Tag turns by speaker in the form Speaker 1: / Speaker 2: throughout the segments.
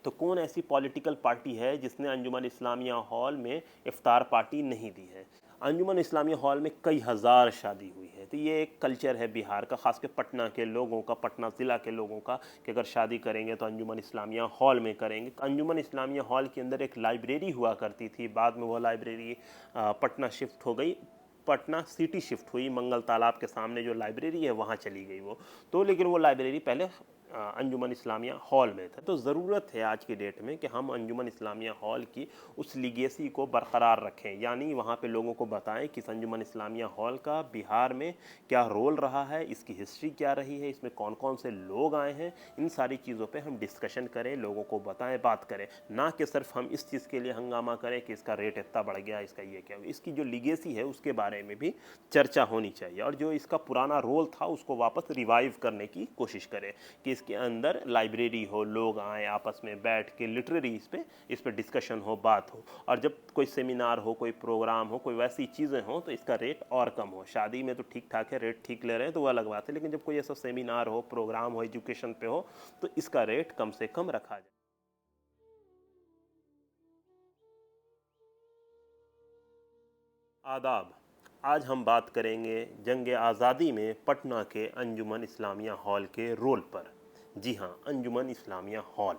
Speaker 1: तो कौन ऐसी पॉलिटिकल पार्टी है जिसने अंजुमन इस्लामिया हॉल में इफ्तार पार्टी नहीं दी है। अंजुमन इस्लामिया हॉल में कई हज़ार शादी हुई है। तो ये एक कल्चर है बिहार का, ख़ास कर पटना के लोगों का, पटना ज़िला के लोगों का, कि अगर शादी करेंगे तो अंजुमन इस्लामिया हॉल में करेंगे। अंजुमन इस्लामिया हॉल के अंदर एक लाइब्रेरी हुआ करती थी, बाद में वो लाइब्रेरी पटना शिफ्ट हो गई, पटना सिटी शिफ्ट हुई, मंगल तालाब के सामने जो लाइब्रेरी है वहाँ चली गई वो। तो लेकिन वो लाइब्रेरी पहले अंजुमन इस्लामिया हॉल में था। तो ज़रूरत है आज की डेट में कि हम अंजुमन इस्लामिया हॉल की उस लीगेसी को बरकरार रखें, यानी वहाँ पे लोगों को बताएं कि अंजुमन इस्लामिया हॉल का बिहार में क्या रोल रहा है, इसकी हिस्ट्री क्या रही है, इसमें कौन कौन से लोग आए हैं। इन सारी चीज़ों पे हम डिस्कशन करें, लोगों को बताएं, बात करें, ना कि सिर्फ हम इस चीज़ के लिए हंगामा करें कि इसका रेट इतना बढ़ गया, इसका ये क्या। इसकी जो लीगेसी है उसके बारे में भी चर्चा होनी चाहिए, और जो इसका पुराना रोल था उसको वापस रिवाइव करने की कोशिश करें कि इसके अंदर लाइब्रेरी हो, लोग आएँ आपस में बैठ के लिटरेरी इस पे डिस्कशन हो, बात हो। और जब कोई सेमिनार हो, कोई प्रोग्राम हो, कोई वैसी चीज़ें हो तो इसका रेट और कम हो। शादी में तो ठीक ठाक है, रेट ठीक ले रहे हैं तो वो अलग बात है, लेकिन जब कोई ऐसा सेमिनार हो, प्रोग्राम हो, एजुकेशन पे हो, तो इसका रेट कम से कम रखा जाए। आदाब। आज हम बात करेंगे जंग आज़ादी में पटना के अंजुमन इस्लामिया हॉल के रोल पर। जी हाँ, अंजुमन इस्लामिया हॉल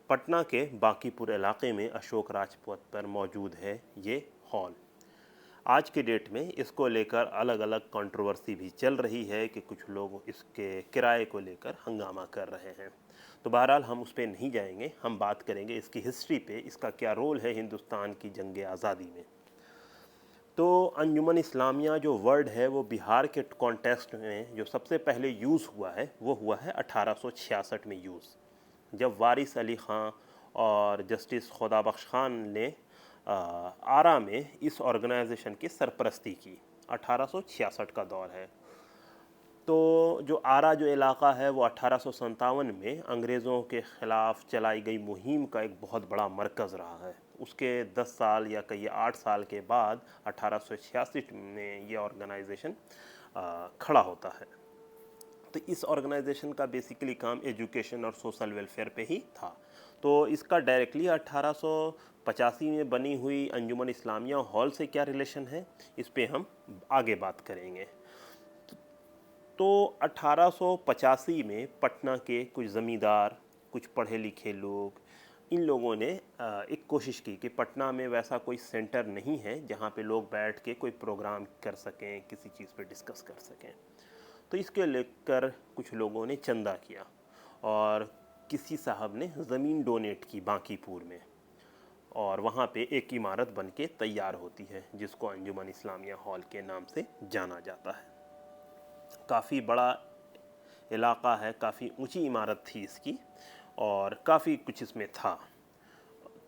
Speaker 1: पटना के बांकीपुर इलाके में अशोक राजपथ पर मौजूद है ये हॉल। आज के डेट में इसको लेकर अलग अलग कंट्रोवर्सी भी चल रही है कि कुछ लोग इसके किराए को लेकर हंगामा कर रहे हैं। तो बहरहाल हम उस पर नहीं जाएंगे, हम बात करेंगे इसकी हिस्ट्री पे, इसका क्या रोल है हिंदुस्तान की जंग आज़ादी में। तो अंजुमन इस्लामिया जो वर्ड है वो बिहार के कॉन्टेक्स्ट में जो सबसे पहले यूज़ हुआ है वो हुआ है 1866 में यूज़, जब वारिस अली ख़ान और जस्टिस खुदाबख्श खान ने आरा में इस ऑर्गेनाइजेशन की सरपरस्ती की। 1866 का दौर है। तो जो आरा जो इलाका है वो 1857 में अंग्रेज़ों के ख़िलाफ़ चलाई गई मुहिम का एक बहुत बड़ा मरकज़ रहा है। उसके 10 साल या कहिए 8 साल के बाद 1866 में ये ऑर्गेनाइजेशन खड़ा होता है। तो इस ऑर्गेनाइजेशन का बेसिकली काम एजुकेशन और सोशल वेलफेयर पे ही था। तो इसका डायरेक्टली 1885 में बनी हुई अंजुमन इस्लामिया हॉल से क्या रिलेशन है, इस पे हम आगे बात करेंगे। तो 1885 में पटना के कुछ ज़मींदार, कुछ पढ़े लिखे लोग, इन लोगों ने एक कोशिश की कि पटना में वैसा कोई सेंटर नहीं है जहाँ पे लोग बैठ के कोई प्रोग्राम कर सकें, किसी चीज़ पे डिस्कस कर सकें। तो इसके लेकर कुछ लोगों ने चंदा किया और किसी साहब ने ज़मीन डोनेट की बांकीपुर में, और वहाँ पे एक इमारत बन के तैयार होती है जिसको अंजुमन इस्लामिया हॉल के नाम से जाना जाता है। काफ़ी बड़ा इलाका है, काफ़ी ऊंची इमारत थी इसकी, और काफ़ी कुछ इसमें था।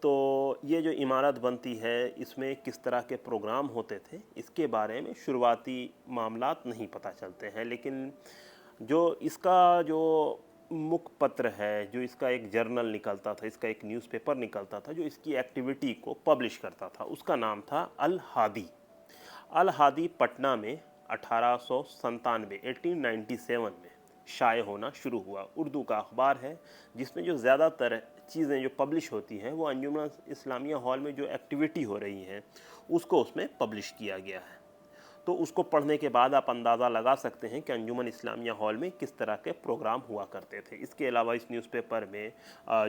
Speaker 1: तो ये जो इमारत बनती है इसमें किस तरह के प्रोग्राम होते थे इसके बारे में शुरुआती मामलात नहीं पता चलते हैं, लेकिन जो इसका जो मुखपत्र है, जो इसका एक जर्नल निकलता था, इसका एक न्यूज़पेपर निकलता था जो इसकी एक्टिविटी को पब्लिश करता था, उसका नाम था अल हादी। अल हादी पटना में 1897 में शाये होना शुरू हुआ। उर्दू का अखबार है जिसमें जो ज़्यादातर चीज़ें जो पब्लिश होती हैं वो अंजुमन इस्लामिया हॉल में जो एक्टिविटी हो रही हैं उसको उसमें पब्लिश किया गया है। तो उसको पढ़ने के बाद आप अंदाज़ा लगा सकते हैं कि अंजुमन इस्लामिया हॉल में किस तरह के प्रोग्राम हुआ करते थे। इसके अलावा इस न्यूज़पेपर में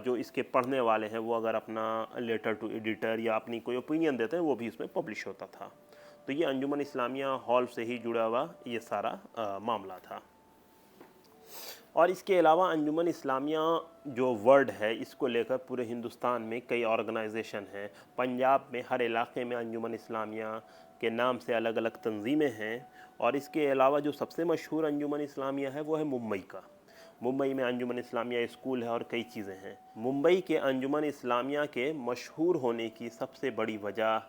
Speaker 1: जो इसके पढ़ने वाले हैं वो अगर अपना लेटर टू एडिटर या अपनी कोई ओपिनियन देते हैं वो भी इसमें पब्लिश होता था। तो ये अंजुमन इस्लामिया हॉल से ही जुड़ा हुआ ये सारा मामला था। और इसके अलावा अंजुमन इस्लामिया जो वर्ड है इसको लेकर पूरे हिंदुस्तान में कई ऑर्गेनाइजेशन हैं। पंजाब में हर इलाके में अंजुमन इस्लामिया के नाम से अलग अलग तंजीमें हैं, और इसके अलावा जो सबसे मशहूर अंजुमन इस्लामिया है वो है मुंबई का। मुंबई में अंजुमन इस्लामिया स्कूल है और कई चीज़ें हैं। मुंबई के अंजुमन इस्लामिया के मशहूर होने की सबसे बड़ी वजह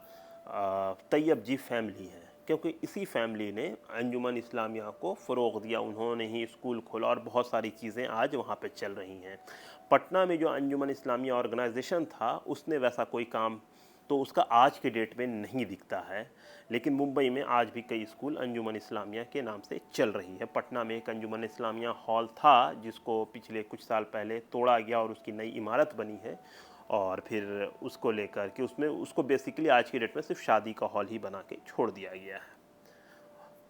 Speaker 1: तैयब जी फैमिली है, क्योंकि इसी फैमिली ने अंजुमन इस्लामिया को फ़रोग़ दिया, उन्होंने ही स्कूल खोला और बहुत सारी चीज़ें आज वहाँ पे चल रही हैं। पटना में जो अंजुमन इस्लामिया ऑर्गेनाइजेशन था उसने वैसा कोई काम तो उसका आज के डेट में नहीं दिखता है। लेकिन मुंबई में आज भी कई स्कूल अंजुमन इस्लामिया के नाम से चल रही है। पटना में एक अंजुमन इस्लामिया हॉल था जिसको पिछले कुछ साल पहले तोड़ा गया और उसकी नई इमारत बनी है, और फिर उसको लेकर के उसमें उसको बेसिकली आज की डेट में सिर्फ शादी का हॉल ही बना के छोड़ दिया गया है।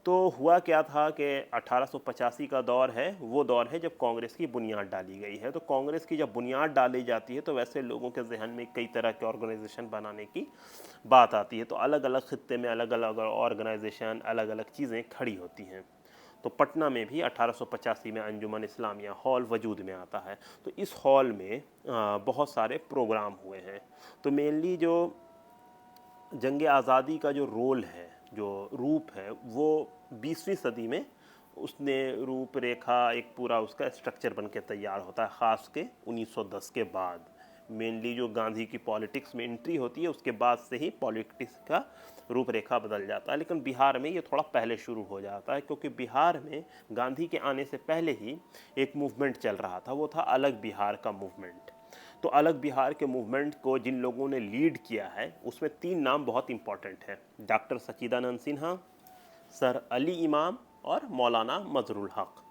Speaker 1: तो हुआ क्या था कि 1885 का दौर है, वो दौर है जब कांग्रेस की बुनियाद डाली गई है। तो कांग्रेस की जब बुनियाद डाली जाती है तो वैसे लोगों के जहन में कई तरह के ऑर्गेनाइजेशन बनाने की बात आती है। तो अलग अलग खित्ते में अलग अलग ऑर्गेनाइजेशन, अलग अलग चीज़ें खड़ी होती हैं। तो पटना में भी 1885 में अंजुमन इस्लामिया हॉल वजूद में आता है। तो इस हॉल में बहुत सारे प्रोग्राम हुए हैं। तो मेनली जो जंग आज़ादी का जो रोल है, जो रूप है, वो 20वीं सदी में उसने रूपरेखा, एक पूरा उसका स्ट्रक्चर बन के तैयार होता है, ख़ास के 1910 के बाद। मेनली जो गांधी की पॉलिटिक्स में एंट्री होती है उसके बाद से ही पॉलिटिक्स का रूपरेखा बदल जाता है। लेकिन बिहार में ये थोड़ा पहले शुरू हो जाता है, क्योंकि बिहार में गांधी के आने से पहले ही एक मूवमेंट चल रहा था, वो था अलग बिहार का मूवमेंट। तो अलग बिहार के मूवमेंट को जिन लोगों ने लीड किया है उसमें 3 नाम बहुत इंपॉर्टेंट हैं: डॉक्टर सच्चिदानंद सिन्हा, सर अली इमाम और मौलाना मजरुल हक।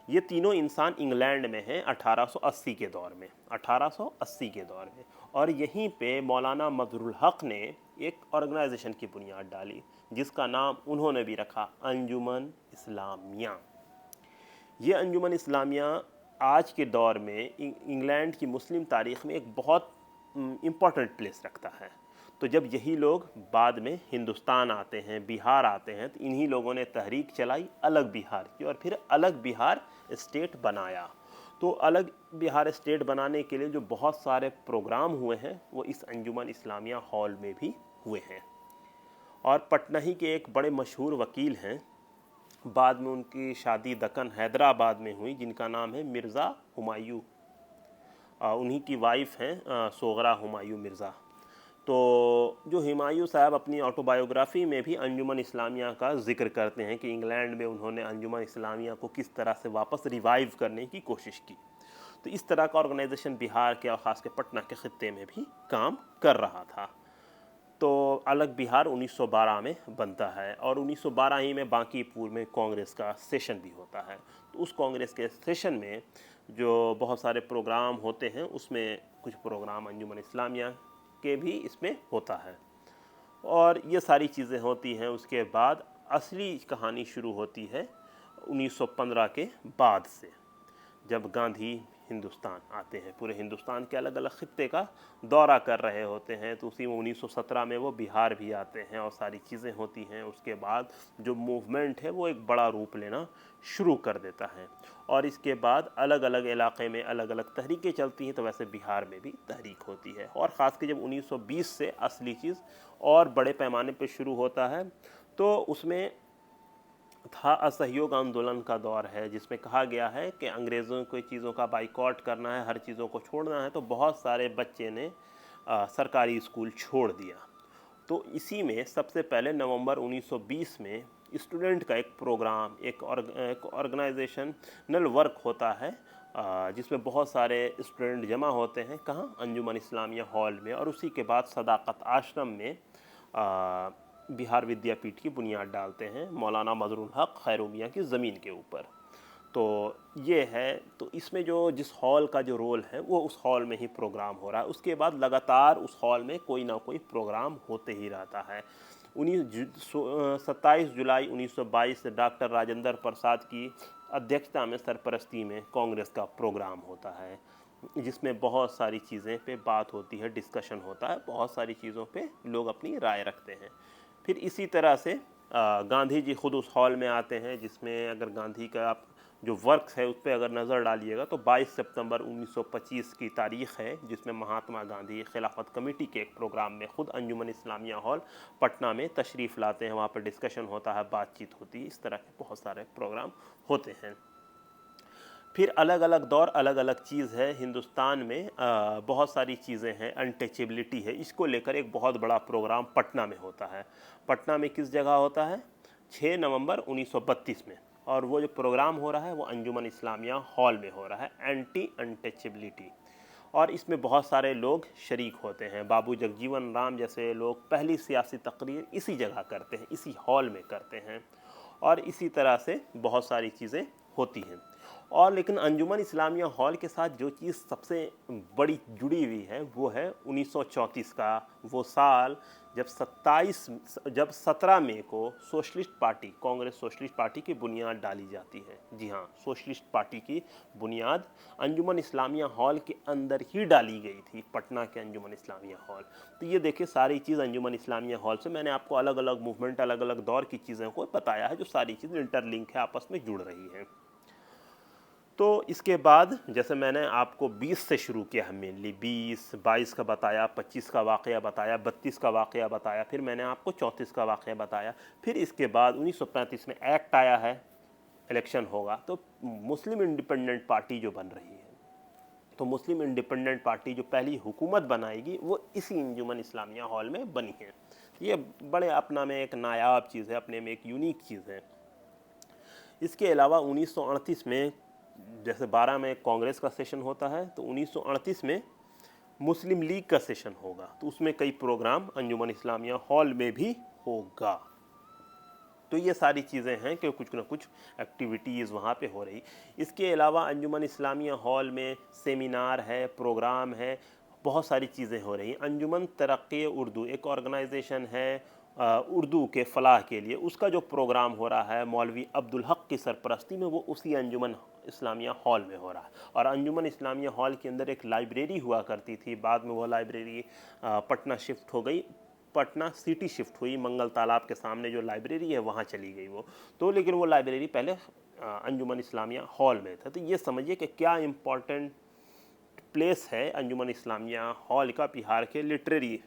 Speaker 1: ये तीनों इंसान इंग्लैंड में हैं 1880 के दौर में, 1880 के दौर में। और यहीं पे मौलाना मजरुल हक ने एक ऑर्गेनाइजेशन की बुनियाद डाली जिसका नाम उन्होंने भी रखा अंजुमन इस्लामिया। ये अंजुमन इस्लामिया आज के दौर में इंग्लैंड की मुस्लिम तारीख़ में एक बहुत इम्पॉर्टेंट प्लेस रखता है। तो जब यही लोग बाद में हिंदुस्तान आते हैं, बिहार आते हैं, तो इन्हीं लोगों ने तहरीक चलाई अलग बिहार की, और फिर अलग बिहार स्टेट बनाया। तो अलग बिहार स्टेट बनाने के लिए जो बहुत सारे प्रोग्राम हुए हैं वो इस अंजुमन इस्लामिया हॉल में भी हुए हैं। और पटना ही के एक बड़े मशहूर वकील हैं, बाद में उनकी शादी दक्कन हैदराबाद में हुई, जिनका नाम है मिर्ज़ा हुमायूं। उन्हीं की वाइफ हैं सोगरा हुमायूं मिर्ज़ा। तो जो हुमायूं साहब अपनी ऑटोबायोग्राफ़ी में भी अंजुमन इस्लामिया का जिक्र करते हैं कि इंग्लैंड में उन्होंने अंजुमन इस्लामिया को किस तरह से वापस रिवाइव करने की कोशिश की। तो इस तरह का ऑर्गेनाइजेशन बिहार के और ख़ास के पटना के ख़ित्ते में भी काम कर रहा था। तो अलग बिहार 1912 में बनता है, और 1912 ही में बांकीपुर में कांग्रेस का सेशन भी होता है। तो उस कांग्रेस के सेशन में जो बहुत सारे प्रोग्राम होते हैं उसमें कुछ प्रोग्राम अंजुमन इस्लामिया के भी इसमें होता है, और ये सारी चीज़ें होती हैं। उसके बाद असली कहानी शुरू होती है 1915 के बाद से, जब गांधी हिंदुस्तान आते हैं, पूरे हिंदुस्तान के अलग अलग खित्ते का दौरा कर रहे होते हैं। तो उसी में 1917 में वो बिहार भी आते हैं और सारी चीज़ें होती हैं। उसके बाद जो मूवमेंट है वो एक बड़ा रूप लेना शुरू कर देता है, और इसके बाद अलग अलग इलाके में अलग अलग तहरीकें चलती हैं। तो वैसे बिहार में भी तहरीक होती है, और ख़ास कर जब 1920 से असली चीज़ और बड़े पैमाने पर शुरू होता है, तो उसमें था असहयोग आंदोलन का दौर है, जिसमें कहा गया है कि अंग्रेज़ों को चीज़ों का बाइकॉट करना है, हर चीज़ों को छोड़ना है। तो बहुत सारे बच्चे ने सरकारी स्कूल छोड़ दिया। तो इसी में सबसे पहले नवंबर 1920 में स्टूडेंट का एक प्रोग्राम, एक ऑर्गेनाइजेशनल वर्क होता है, जिसमें बहुत सारे स्टूडेंट जमा होते हैं। कहाँ? अंजुमन इस्लामिया हॉल में। और उसी के बाद सदाकत आश्रम में बिहार विद्यापीठ की बुनियाद डालते हैं मौलाना मजरुल हक खैरूमिया की ज़मीन के ऊपर। तो ये है। तो इसमें जो जिस हॉल का जो रोल है वो उस हॉल में ही प्रोग्राम हो रहा है। उसके बाद लगातार उस हॉल में कोई ना कोई प्रोग्राम होते ही रहता है। 27 जुलाई 1922 से डॉक्टर राजेंद्र प्रसाद की अध्यक्षता में, सरपरस्ती में कांग्रेस का प्रोग्राम होता है, जिसमें बहुत सारी चीज़ें पे बात होती है, डिस्कशन होता है, बहुत सारी चीज़ों पे लोग अपनी राय रखते हैं। फिर इसी तरह से गांधी जी खुद उस हॉल में आते हैं, जिसमें अगर गांधी का आप जो वर्क है उस पर अगर नज़र डालिएगा तो 22 सितंबर 1925 की तारीख़ है, जिसमें महात्मा गांधी खिलाफत कमेटी के एक प्रोग्राम में खुद अंजुमन इस्लामिया हॉल पटना में तशरीफ़ लाते हैं। वहाँ पर डिस्कशन होता है, बातचीत होती है, इस तरह के बहुत सारे प्रोग्राम होते हैं। फिर अलग अलग दौर, अलग अलग चीज़ है। हिंदुस्तान में बहुत सारी चीज़ें हैं, अनटचेबिलिटी है, इसको लेकर एक बहुत बड़ा प्रोग्राम पटना में होता है। पटना में किस जगह होता है? 6 नवंबर 1932 में। और वो जो प्रोग्राम हो रहा है वो अंजुमन इस्लामिया हॉल में हो रहा है, एंटी अनटचेबिलिटी। और इसमें बहुत सारे लोग शरीक होते हैं। बाबू जगजीवन राम जैसे लोग पहली सियासी तकरीर इसी जगह करते हैं, इसी हॉल में करते हैं, और इसी तरह से बहुत सारी चीज़ें होती हैं। और लेकिन अंजुमन इस्लामिया हॉल के साथ जो चीज़ सबसे बड़ी जुड़ी हुई है वो है 1934 का वो साल जब 17 मई को socialist party, Congress socialist party की बुनियाद डाली जाती है। जी हाँ, सोशलिस्ट पार्टी की बुनियाद अंजुमन इस्लामिया हॉल के अंदर ही डाली गई थी, पटना के अंजुमन इस्लामिया हॉल। तो ये देखिए सारी चीज़ अंजुमन इस्लामिया हॉल से, मैंने आपको अलग अलग मूवमेंट, अलग अलग दौर की चीज़ों को बताया है जो सारी चीज़ इंटरलिंक है, आपस में जुड़ रही हैं। तो इसके बाद जैसे मैंने आपको 20 से शुरू किया है, मेनली 20, 22 का बताया, 25 का वाक़या बताया, 32 का वाक़या बताया, फिर मैंने आपको 34 का वाक़या बताया। फिर इसके बाद 1935 में एक्ट आया है, इलेक्शन होगा, तो मुस्लिम इंडिपेंडेंट पार्टी जो बन रही है, तो मुस्लिम इंडिपेंडेंट पार्टी जो पहली हुकूमत बनाएगी वो इसी अंजुमन इस्लामिया हॉल में बनी है। ये बड़े अपना में एक नायाब चीज़ है, अपने में एक यूनिक चीज़ है। इसके अलावा 1938 में जैसे 12 में कांग्रेस का सेशन होता है, तो 1938 में मुस्लिम लीग का सेशन होगा, तो उसमें कई प्रोग्राम अंजुमन इस्लामिया हॉल में भी होगा। तो ये सारी चीज़ें हैं कि कुछ ना कुछ एक्टिविटीज़ वहाँ पे हो रही। इसके अलावा अंजुमन इस्लामिया हॉल में सेमिनार है, प्रोग्राम है, बहुत सारी चीज़ें हो रही। अंजुमन तरक्की उर्दू एक ऑर्गेनाइजेशन है उर्दू के फ़लाह के लिए, उसका जो प्रोग्राम हो रहा है मौलवी अब्दुल हक की सरपरस्ती में, वो उसी अंजुमन इस्लामिया हॉल में हो रहा है। और अंजुमन इस्लामिया हॉल के अंदर एक लाइब्रेरी हुआ करती थी, बाद में वो लाइब्रेरी पटना शिफ्ट हो गई, पटना सिटी शिफ्ट हुई, मंगल तालाब के सामने जो लाइब्रेरी है वहाँ चली गई वो। तो लेकिन वो लाइब्रेरी पहले अंजुमन इस्लामिया हॉल में था। तो ये समझिए कि क्या इम्पोर्टेंट प्लेस है अंजुमन इस्लामिया हॉल का बिहार के लिटरेरी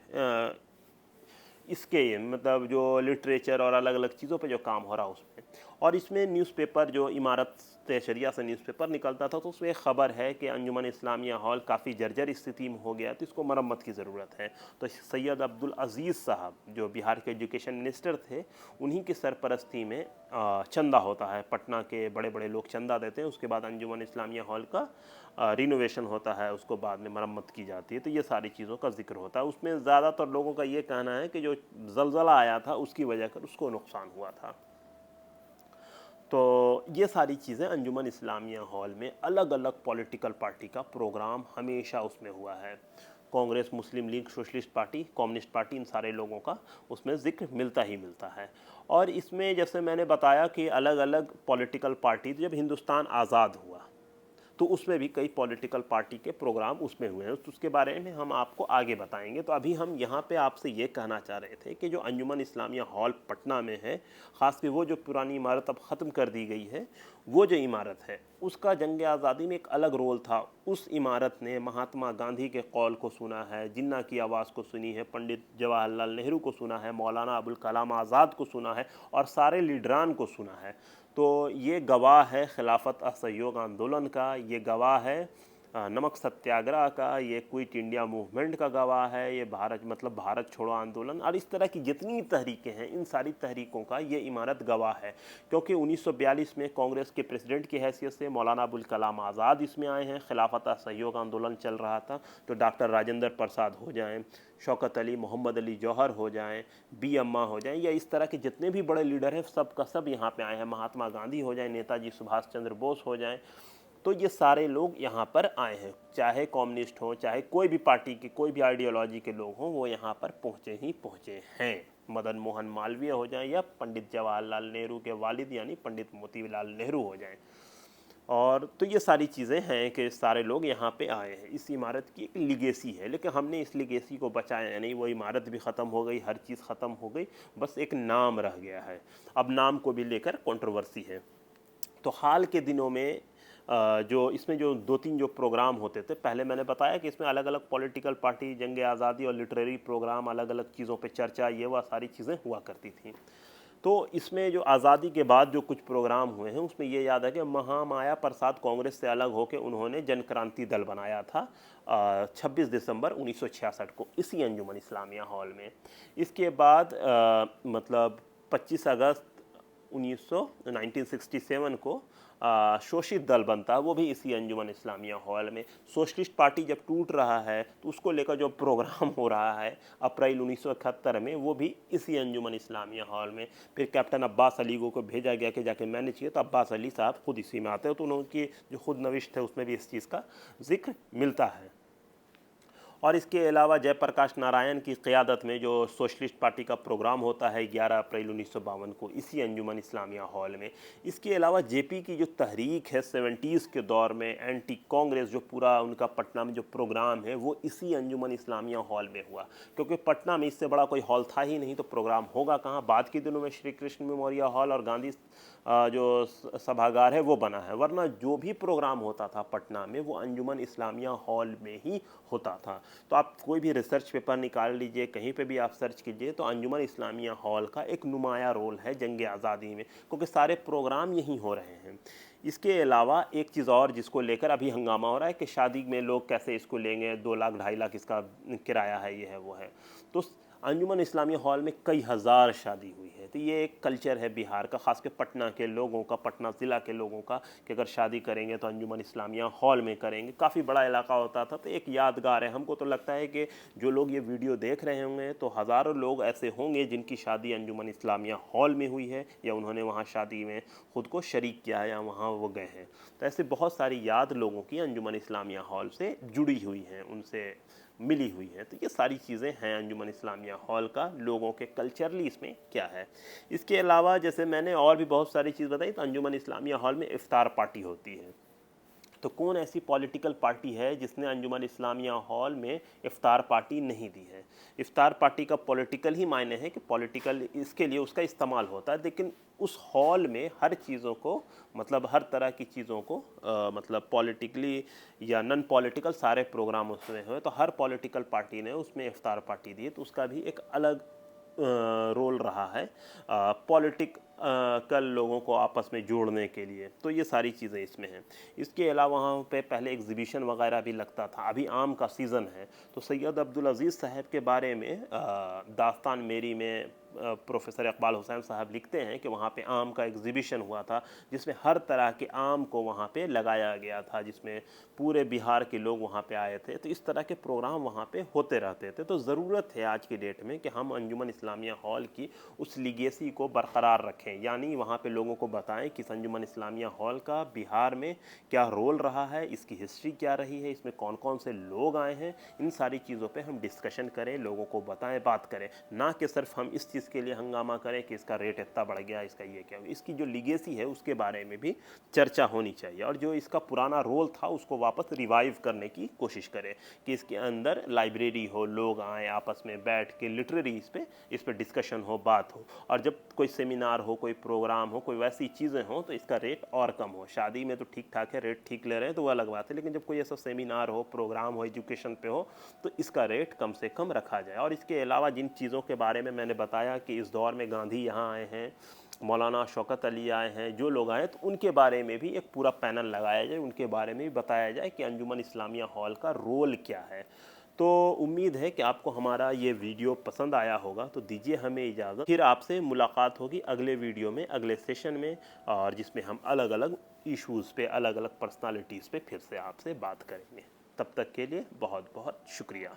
Speaker 1: इसके मतलब जो लिटरेचर और अलग अलग चीज़ों पे जो काम हो रहा है उसमें। और इसमें न्यूज़पेपर जो इमारत शरिया से न्यूज़पेपर निकलता था, तो उसमें एक ख़बर है कि अंजुमन इस्लामिया हॉल काफ़ी जर्जर स्थिति में हो गया, तो इसको मरम्मत की ज़रूरत है। तो सैयद अब्दुल अज़ीज़ साहब जो बिहार के एजुकेशन मिनिस्टर थे, उन्हीं की सरपरस्ती में चंदा होता है, पटना के बड़े बड़े लोग चंदा देते हैं, उसके बाद अंजुमन इस्लामिया हॉल का रिनोवेशन होता है, उसको बाद में मरम्मत की जाती है। तो ये सारी चीज़ों का जिक्र होता है उसमें। ज़्यादातर लोगों का ये कहना है कि जो ज़लज़ला आया था उसकी वजह कर उसको नुकसान हुआ था। तो ये सारी चीज़ें अंजुमन इस्लामिया हॉल में अलग अलग पॉलिटिकल पार्टी का प्रोग्राम हमेशा उसमें हुआ है। Congress, Muslim League, socialist party, communist party, इन सारे लोगों का उसमें जिक्र मिलता ही मिलता है। और इसमें जैसे मैंने बताया कि अलग अलग पॉलिटिकल पार्टी, जब हिंदुस्तान आज़ाद हुआ तो उसमें भी कई पॉलिटिकल पार्टी के प्रोग्राम उसमें हुए हैं, तो उसके बारे में हम आपको आगे बताएंगे। तो अभी हम यहाँ पे आपसे ये कहना चाह रहे थे कि जो अंजुमन इस्लामिया हॉल पटना में है, ख़ास कर वो जो पुरानी इमारत अब ख़त्म कर दी गई है, वो जो इमारत है उसका जंग आज़ादी में एक अलग रोल था। उस इमारत ने महात्मा गांधी के कौल को सुना है, जिन्ना की आवाज़ को सुनी है, पंडित जवाहरलाल नेहरू को सुना है, मौलाना अबुल कलाम आज़ाद को सुना है, और सारे लीडरान को सुना है। तो ये गवाह है खिलाफत असहयोग आंदोलन का, ये गवाह है नमक सत्याग्रह का, ये क्विट इंडिया मूवमेंट का गवाह है, ये भारत छोड़ो आंदोलन, और इस तरह की जितनी तहरीकें हैं, इन सारी तहरीकों का ये इमारत गवाह है। क्योंकि 1942 में कांग्रेस के प्रेसिडेंट की हैसियत से मौलाना अबुल कलाम आज़ाद इसमें आए हैं, खिलाफत असहयोग आंदोलन चल रहा था, तो डॉक्टर राजेंद्र प्रसाद हो जाएं, शौकत अली, मोहम्मद अली जौहर हो जाएं, बी अम्मा हो जाएं, या इस तरह के जितने भी बड़े लीडर हैं सब का सब यहाँ पे आए हैं, महात्मा गांधी हो जाएं, नेताजी सुभाष चंद्र बोस हो जाएं, तो ये सारे लोग यहाँ पर आए हैं। चाहे कम्युनिस्ट हो, चाहे कोई भी पार्टी के, कोई भी आइडियोलॉजी के लोग हों, वो यहाँ पर पहुँचे ही पहुँचे हैं। मदन मोहन मालवीय हो जाएं या पंडित जवाहरलाल नेहरू के वालिद यानी पंडित मोतीलाल नेहरू हो जाएं। और तो ये सारी चीज़ें हैं कि सारे लोग यहाँ पे आए हैं। इस इमारत की एक लिगेसी है, लेकिन हमने इस लिगेसी को बचाया नहीं। वो इमारत भी ख़त्म हो गई, हर चीज़ ख़त्म हो गई, बस एक नाम रह गया है। अब नाम को भी लेकर कंट्रोवर्सी है। तो हाल के दिनों में जो इसमें जो 2-3 जो प्रोग्राम होते थे, पहले मैंने बताया कि इसमें अलग अलग पॉलिटिकल पार्टी, जंग आज़ादी और लिटरेरी प्रोग्राम, अलग अलग चीज़ों पे चर्चा, ये वह सारी चीज़ें हुआ करती थी। तो इसमें जो आज़ादी के बाद जो कुछ प्रोग्राम हुए हैं उसमें ये याद है कि महामाया प्रसाद कांग्रेस से अलग होकर उन्होंने जन क्रांति दल बनाया था 26 दिसंबर 1966 को इसी अंजुमन इस्लामिया हॉल में। इसके बाद 25 अगस्त 1967 को शोषित दल बनता है वो भी इसी अंजुमन इस्लामिया हॉल में। सोशलिस्ट पार्टी जब टूट रहा है तो उसको लेकर जो प्रोग्राम हो रहा है अप्रैल 1971 में, वो भी इसी अंजुमन इस्लामिया हॉल में। फिर कैप्टन अब्बास अली को भेजा गया कि जाके मैनेज किया, तो अब्बास अली साहब खुद इसी में आते हैं, तो उनकी जो खुद नविश्त है उसमें भी इस चीज़ का जिक्र मिलता है। और इसके अलावा जयप्रकाश नारायण की क़यादत में जो सोशलिस्ट पार्टी का प्रोग्राम होता है 11 अप्रैल 1952 को इसी अंजुमन इस्लामिया हॉल में। इसके अलावा जेपी की जो तहरीक है 70s के दौर में, एंटी कांग्रेस, जो पूरा उनका पटना में जो प्रोग्राम है वो इसी अंजुमन इस्लामिया हॉल में हुआ, क्योंकि पटना में इससे बड़ा कोई हॉल था ही नहीं, तो प्रोग्राम होगा कहाँ। बाद के दिनों में श्री कृष्ण मेमोरियल हॉल और गांधी जो सभागार है वो बना है, वरना जो भी प्रोग्राम होता था पटना में वो अंजुमन इस्लामिया हॉल में ही होता था। तो आप कोई भी रिसर्च पेपर निकाल लीजिए, कहीं पे भी आप सर्च कीजिए, तो अंजुमन इस्लामिया हॉल का एक नुमाया रोल है जंग आज़ादी में, क्योंकि सारे प्रोग्राम यहीं हो रहे हैं। इसके अलावा एक चीज़ और जिसको लेकर अभी हंगामा हो रहा है कि शादी में लोग कैसे इसको लेंगे, 2 लाख 2.5 लाख इसका किराया है, ये है वो है। तो अंजुमन इस्लामिया हॉल में कई हज़ार शादी हुई है। तो ये एक कल्चर है बिहार का, ख़ास कर पटना के लोगों का, पटना ज़िला के लोगों का, कि अगर शादी करेंगे तो अंजुमन इस्लामिया हॉल में करेंगे। काफ़ी बड़ा इलाका होता था, तो एक यादगार है। हमको तो लगता है कि जो लोग ये वीडियो देख रहे होंगे तो हज़ारों लोग ऐसे होंगे जिनकी शादी अंजुमन इस्लामिया हॉल में हुई है, या उन्होंने वहाँ शादी में ख़ुद को शरीक किया है, या वहाँ वो गए हैं। तो ऐसे बहुत सारी याद लोगों की अंजुमन इस्लामिया हॉल से जुड़ी हुई हैं, उनसे मिली हुई है। तो ये सारी चीज़ें हैं अंजुमन इस्लामिया हॉल का, लोगों के कल्चरली इसमें क्या है। इसके अलावा जैसे मैंने और भी बहुत सारी चीज़ बताई, तो अंजुमन इस्लामिया हॉल में इफ्तार पार्टी होती है। तो कौन ऐसी पॉलिटिकल पार्टी है जिसने अंजुमन इस्लामिया हॉल में इफ्तार पार्टी नहीं दी है। इफ्तार पार्टी का पॉलिटिकल ही मायने है कि पॉलिटिकल इसके लिए उसका इस्तेमाल होता है, लेकिन उस हॉल में हर चीज़ों को, मतलब हर तरह की चीज़ों को मतलब पॉलिटिकली या नॉन पॉलिटिकल सारे प्रोग्राम उसमें हुए, तो हर पॉलिटिकल पार्टी ने उसमें इफ्तार पार्टी दी, तो उसका भी एक अलग रोल रहा है कल लोगों को आपस में जोड़ने के लिए। तो ये सारी चीज़ें इसमें हैं। इसके अलावा वहाँ पे पहले एग्जीबिशन वगैरह भी लगता था। अभी आम का सीज़न है, तो सैयद अब्दुल अज़ीज़ साहब के बारे में दास्तान मेरी में प्रोफेसर इकबाल हुसैन साहब लिखते हैं कि वहाँ पे आम का एग्जीबिशन हुआ था, जिसमें हर तरह के आम को वहाँ पे लगाया गया था, जिसमें पूरे बिहार के लोग वहाँ पे आए थे। तो इस तरह के प्रोग्राम वहाँ पे होते रहते थे। तो ज़रूरत है आज की डेट में कि हम अंजुमन इस्लामिया हॉल की उस लीगेसी को बरकरार रखें, यानी वहाँ पे लोगों को बताएं कि अंजुमन इस्लामिया हॉल का बिहार में क्या रोल रहा है, इसकी हिस्ट्री क्या रही है, इसमें कौन कौन से लोग आए हैं। इन सारी चीज़ों पे हम डिस्कशन करें, लोगों को बताएं, बात करें, ना कि सिर्फ हम इस चीज़ के लिए हंगामा करें कि इसका रेट इतना बढ़ गया, इसका ये क्या। इसकी जो लीगेसी है उसके बारे में भी चर्चा होनी चाहिए, और जो इसका पुराना रोल था उसको वापस रिवाइव करने की कोशिश करें, कि इसके अंदर लाइब्रेरी हो, लोग आएँ आपस में बैठ के लिटरेरी इस पे डिस्कशन हो, बात हो। और जब कोई सेमिनार हो, कोई प्रोग्राम हो, कोई वैसी चीज़ें हो, तो इसका रेट और कम हो। शादी में तो ठीक ठाक है, रेट ठीक ले रहे हैं तो वो अलग बात है, लेकिन जब कोई ऐसा सेमिनार हो, प्रोग्राम हो, एजुकेशन पे हो, तो इसका रेट कम से कम रखा जाए। और इसके अलावा जिन चीज़ों के बारे में मैंने बताया कि इस दौर में गांधी यहाँ आए हैं, मौलाना शौकत अली आए हैं, जो लोग आए, तो उनके बारे में भी एक पूरा पैनल लगाया जाए, उनके बारे में भी बताया जाए कि अंजुमन इस्लामिया हॉल का रोल क्या है। तो उम्मीद है कि आपको हमारा ये वीडियो पसंद आया होगा। तो दीजिए हमें इजाज़त, फिर आपसे मुलाकात होगी अगले वीडियो में, अगले सेशन में, और जिसमें हम अलग अलग इश्यूज़ पे, अलग अलग पर्सनालिटीज़ पे फिर से आपसे बात करेंगे। तब तक के लिए बहुत बहुत शुक्रिया।